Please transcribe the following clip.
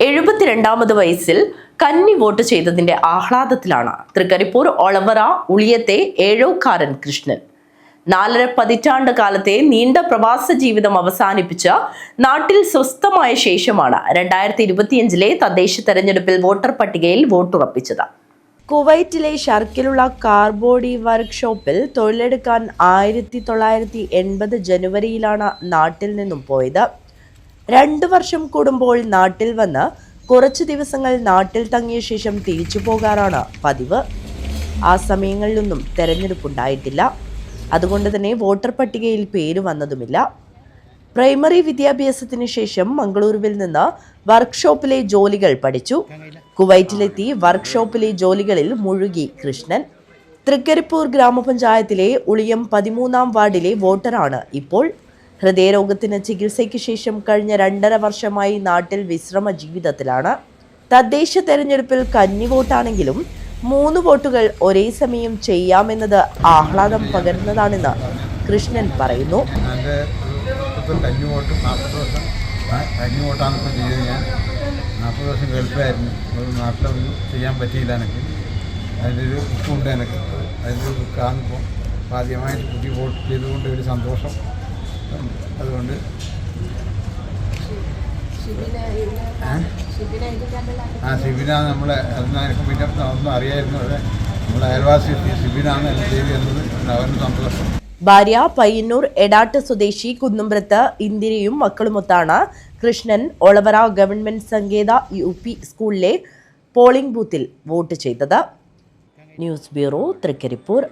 72ാമത് വയസ്സിൽ കന്നി വോട്ട് ചെയ്തതിന്റെ ആഹ്ലാദത്തിലാണ് തൃക്കരിപ്പൂർ ഒളവറ ഉളിയത്തെ ഏഴോക്കാരൻ കൃഷ്ണൻ. 4.5 പതിറ്റാണ്ട് കാലത്തെ നീണ്ട പ്രവാസ ജീവിതം അവസാനിപ്പിച്ച നാട്ടിൽ സ്വസ്ഥമായ ശേഷമാണ് 2025 തദ്ദേശ തെരഞ്ഞെടുപ്പിൽ വോട്ടർ പട്ടികയിൽ വോട്ടുറപ്പിച്ചത്. കുവൈറ്റിലെ ഷർക്കിലുള്ള കാർബോഡി വർക്ക്ഷോപ്പിൽ തൊഴിലെടുക്കാൻ 1980 ജനുവരിയിലാണ് നാട്ടിൽ നിന്നും പോയത്. 2 വർഷം കൂടുമ്പോൾ നാട്ടിൽ വന്ന് കുറച്ചു ദിവസങ്ങൾ നാട്ടിൽ തങ്ങിയ ശേഷം തിരിച്ചു പോകാറാണ് പതിവ്. ആ സമയങ്ങളിലൊന്നും തെരഞ്ഞെടുപ്പുണ്ടായിട്ടില്ല. അതുകൊണ്ട് തന്നെ വോട്ടർ പട്ടികയിൽ പേര് വന്നതുമില്ല. പ്രൈമറി വിദ്യാഭ്യാസത്തിന് ശേഷം മംഗളൂരുവിൽ നിന്ന് വർക്ക്ഷോപ്പിലെ ജോലികൾ പഠിച്ചു. കുവൈറ്റിലെത്തി വർക്ക്ഷോപ്പിലെ ജോലികളിൽ മുഴുകി കൃഷ്ണൻ. തൃക്കരിപ്പൂർ ഗ്രാമപഞ്ചായത്തിലെ ഉളിയം 13ാം വാർഡിലെ വോട്ടറാണ് ഇപ്പോൾ. ഹൃദയരോഗത്തിന് ചികിത്സയ്ക്ക് ശേഷം കഴിഞ്ഞ 2.5 വർഷമായി നാട്ടിൽ വിശ്രമ ജീവിതത്തിലാണ്. തദ്ദേശ തെരഞ്ഞെടുപ്പിൽ കന്നി വോട്ടാണെങ്കിലും 3 വോട്ടുകൾ ഒരേ സമയം ചെയ്യാമെന്നത് ആഹ്ലാദം പകരുന്നതാണെന്ന് കൃഷ്ണൻ പറയുന്നു. കന്നി വോട്ട് 40 വർഷം കന്നി വോട്ടാണ് ഇപ്പം ചെയ്തത്. ഞാൻ 40 വർഷം ഗൾഫിലായിരുന്നു. നാട്ടിലൊന്നും ചെയ്യാൻ പറ്റിയില്ല. എനിക്ക് അതിൻ്റെ ഒരു ദുഃഖമുണ്ട്. എനിക്ക് അതിൻ്റെ ഒരു ദുഃഖമാണിപ്പോൾ ആദ്യമായിട്ട് പുതിയ വോട്ട് ചെയ്തുകൊണ്ട് ഒരു സന്തോഷം. അതുകൊണ്ട് ഷിബിന നമ്മളെ എനിക്ക് പിന്നെ ഒന്നും അറിയായിരുന്നു. നമ്മളെ അയൽവാസി ഷിബിനാണ് എന്നെ ചെയ്തു എന്നത് അവന് സന്തോഷം. ഭാര്യ പയ്യന്നൂർ എടാട്ട് സ്വദേശി കുന്നുംബ്രത്ത് ഇന്ദിരയും മക്കളുമൊത്താണ് കൃഷ്ണൻ ഒളവറ ഗവൺമെന്റ് സങ്കേത UP സ്കൂളിലെ പോളിംഗ് ബൂത്തിൽ വോട്ട് ചെയ്തത്. News bureau, Trikaripur.